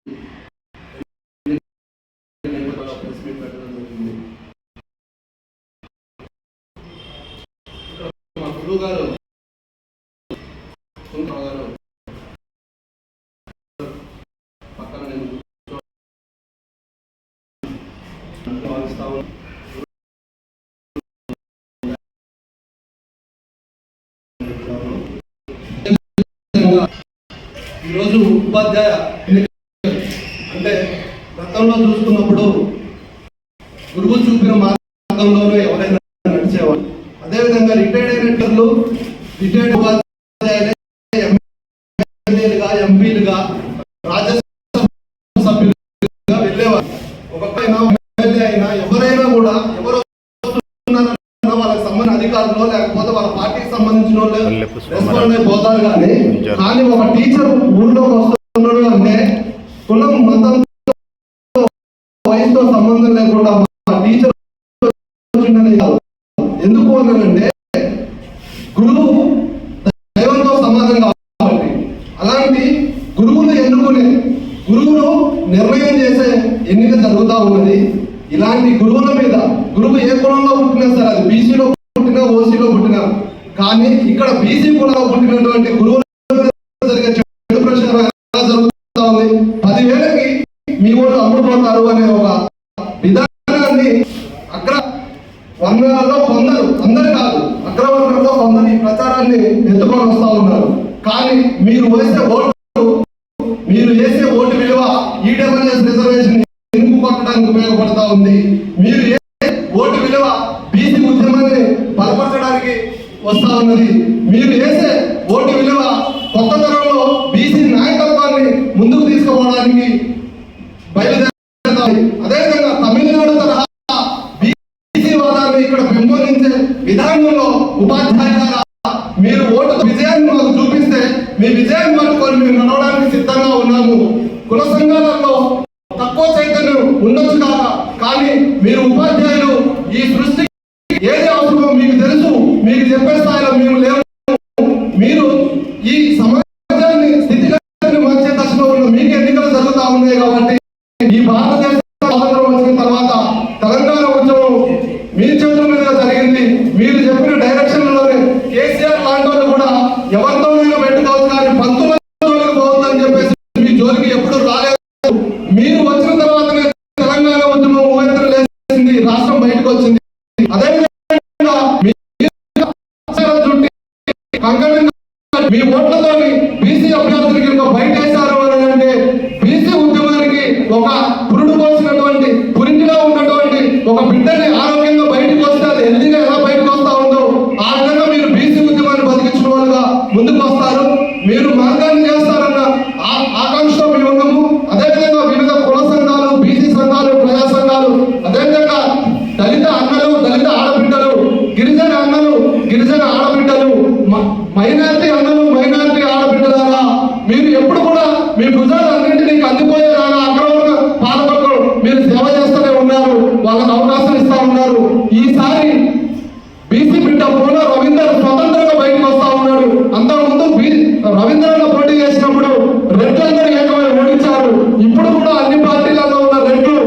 మా గురువు గారు పక్కన నేను భావిస్తాను. ఈరోజు ఉపాధ్యాయ అంటే గతంలో చూసుకున్నప్పుడు గురువు చూపిన మార్గంలోనే ఎవరైనా నడిచేవాళ్ళు. అదేవిధంగా రిటైర్డ్ అయినట్లు రిటైర్డ్ ఉపాధ్యాయులే ఎమ్మెల్యేలుగా, ఎంపీలుగా, రాజ్యసభ సభ్యులుగా వెళ్ళేవారు. ఒకటైనా ఎమ్మెల్యే అయినా ఎవరైనా కూడా ఎవరు వాళ్ళకి సంబంధించిన అధికారులు లేకపోతే వాళ్ళ పార్టీకి సంబంధించిన వాళ్ళు రెస్పాండ్ అయిపోతారు. కానీ ఒక టీచర్ ఊళ్ళోకి వస్తున్నాడు అంటే కులం, మతం, వయసుతో సంబంధం లేకుండా టీచర్ ఎందుకు అన్నానంటే గురువు దైవంతో సమానం కాబట్టి. అలాంటి గురువులు ఎన్నుకునే గురువును నిర్ణయం చేసే ఎన్నిక జరుగుతూ ఉన్నది. ఇలాంటి గురువుల మీద గురువు ఏ కులంలో పుట్టినా సరే, అది బీసీలో పుట్టినా, ఓసీలో పుట్టినా, కానీ ఇక్కడ బీసీ కులంలో పుట్టినటువంటి గురువుల జరిగే చెడు ప్రచారం ఎలా జరుగుతూ ఉంది, 10,000కి మీ వాళ్ళు అమ్ముడుపోతారు అనే ఒక విధానాన్ని వర్ణాలలో కొందరు, అందరు కాదు, అగ్రవర్ణంలో కొందరు ఈ ప్రచారాన్ని ఎత్తుకొని వస్తూ ఉన్నారు. కానీ మీరు వేసే విలువ ఈడబ్ల్యూఎస్ రిజర్వేషన్ ఎందుకు కొట్టడానికి ఉపయోగపడతా ఉంది. మీరు ఓటు విలువ బీసీ ఉద్యమాన్ని బలపరచడానికి వస్తా ఉన్నది. మీరు వేసే ఓటు విలువ కొత్త తరంలో బీసీ నాయకత్వాన్ని ముందుకు తీసుకుపోవడానికి బయలుదేరుతాయి. అదేవిధంగా తమిళనాడు తరహా బీసీ వాదాన్ని ఇక్కడ పెంపొందించే విధానంలో ఉపాధ్యాయులుగా మీరు ఓటు విజయాన్ని మాకు చూపిస్తే మీ విజయాన్ని పట్టుకొని మేము నడవడానికి సిద్ధంగా ఉన్నాము. కుల సంఘాలలో తక్కువ చైతన్యం ఉండొచ్చు కాక, కానీ మీరు ఉపాధ్యాయులు ఈ సృష్టి ఏది అవసరమో మీకు తెలుసు. మీకు చెప్పే స్థాయిలో మేము లేవు. మీరు ఈ సమాజాన్ని స్థితిగతిని మార్చే దశలో ఉన్న మీకు ఎన్నికలు జరుగుతూ ఉన్నాయి కాబట్టి ఈ భారతదేశ స్వాతంత్రం వచ్చిన తర్వాత తెలంగాణ ఉద్యమం మీ చేతుల మీద జరిగింది. మీరు చెప్పిన డైరెక్షన్లోనే కేసీఆర్ లాంటి వాళ్ళు కూడా ఎవరితోనైనా పెట్టుకోవచ్చు, కానీ పంతుల జోలికి పోవద్దని చెప్పేసి మీ జోలికి ఎప్పుడు రాలేదు. మీరు వచ్చిన తర్వాతనే తెలంగాణ ఉద్యమం ఊహెత్తలు లేచింది, రాష్ట్రం బయటకు వచ్చింది. అదేవిధంగా మీ ఓట్లతో బీసీ అభ్యర్థులకి బయట వేశారు అని అంటే బీసీ ఉద్యమానికి ఒక పురుడు పోసినటువంటి పురింటిగా ఉన్నటువంటి ఒక బిడ్డని ఆరోగ్యంగా బయటకు వస్తే అది హెల్దీగా ఎలా బయటకు వస్తా ఉందో ఆ విధంగా మీరు బీసీ ఉద్యమాన్ని బతికించిన వాళ్ళుగా ముందుకు వస్తారు. మీరు మార్గాన్ని చేస్తారన్న ఆకాంక్షతో మేము ఉన్నాము. అదేవిధంగా వివిధ కుల సంఘాలు, బీసీ సంఘాలు, ప్రజా సంఘాలు, అదేవిధంగా దళిత అన్నలు, దళిత ఆడబిడ్డలు, గిరిజన అన్నలు, గిరిజన ఆడబిడ్డలు, మైనారిటీ అన్నలు, మైనారిటీ ఆడబిడ్డలారా, మీరు ఎప్పుడు కూడా మీ భుజాలన్నింటినీ కందిపోయేలాగా అగ్రవర్ణ పాలకులు మీరు సేవ చేస్తూనే ఉన్నారు. వాళ్ళకు అవకాశం ఇస్తా ఉన్నారు. ఈసారి బీసీ బిడ్డ పూల రవీందర్ స్వతంత్రంగా బయటకు వస్తా ఉన్నాడు. అంతకుముందు రవీంద్రలో పోటీ చేసినప్పుడు రెడ్లందరూ ఏకమై ఓడించారు. ఇప్పుడు కూడా అన్ని పార్టీలలో ఉన్న రెడ్లు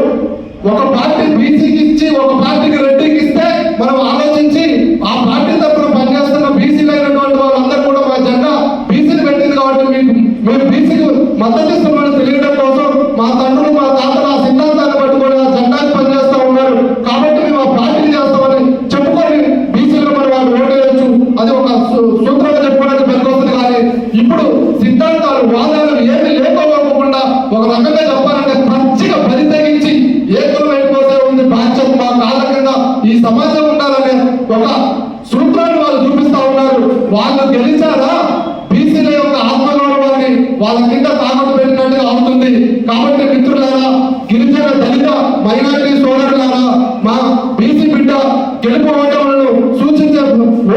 ఒక పార్టీ బీసీకి ఇచ్చి ఒక పార్టీకి రెడ్డికి ఇస్తే మనం ఆలోచించి ఆ పార్టీ తరఫున పనిచేస్తున్న బీసీలు అయినటువంటి వాళ్ళందరూ కూడా మా జెండా బీసీలు పెట్టింది కాబట్టి మేము బీసీకి మద్దతు ఇస్తున్నామని తెలియడం కోసం మా తండ్రులు, మా తాతలు ఆ సిద్ధాంతాన్ని పట్టుకొని ఆ జెండాకి పనిచేస్తూ ఉన్నారు. కాబట్టి మేము ఆ పార్టీని చేస్తామని చెప్పుకొని బీసీలో మరి వాళ్ళు ఓటేయచ్చు. అది ఒక సూత్రంగా చెప్పుకోవడానికి పనికొస్తుంది. కానీ ఇప్పుడు సిద్ధాంతాలు, వాదాలు ఏమి లేకపోకుండా ఒక రకంగా చెప్పాలంటే పచ్చిగా బలి తెగించి ఏకులు వెళ్ళిపోతే ఉంది బాధ్యత మా కాళ్ళ కింద ఈ సమాజం ఉండాలనే ఒక సూత్రాన్ని వాళ్ళు చూపిస్తా ఉన్నారు. వాళ్ళు గెలిచారా బీసీల యొక్క ఆత్మగౌరవాన్ని వాళ్ళ కింద తాకట్టు పెట్టినట్టుగా అవుతుంది. కాబట్టి మిత్రులారా, గిరిజన, దళిత, మైనారిటీ సోదరులారా, మా బీసీ బిడ్డ గెలుపు ఓటములను సూచించే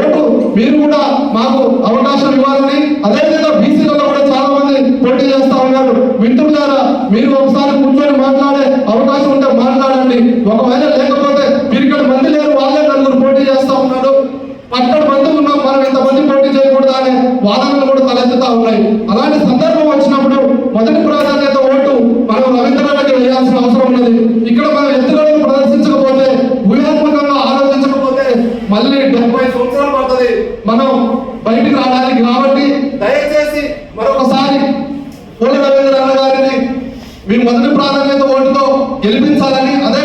ఓటు మీరు కూడా మాకు అవకాశం ఇవ్వాలని, అదేవిధంగా బీసీలలో కూడా చాలా మంది పోటీ చేస్తా ఉన్నారు. మిత్రులారా, మీరు ఒకసారి కూర్చొని మాట్లాడే అవకాశం ఉంటే మాట్లాడండి. ఒకవేళ లేకపోతే పిరికడు మంది లేరు, వాళ్ళే నలుగురు పోటీ చేస్తా ఉన్నాడు, పట్టడు మంది ఉన్నాం, మనం ఇంతమంది పోటీ చేయకూడదు అనే వాదనలు కూడా తలెత్తుతా ఉన్నాయి. అలాంటి సందర్భం వచ్చినప్పుడు మొదటి ప్రాధాన్యత ఓటు మన మళ్ళీ 70 సంవత్సరాలు పడుతుంది మనం బయటికి రావడానికి. కాబట్టి దయచేసి మరొకసారి పోల రవీంద్ర అన్న గారిని మీ మొదటి ప్రాధాన్యత ఓటుతో గెలిపించాలని, అదే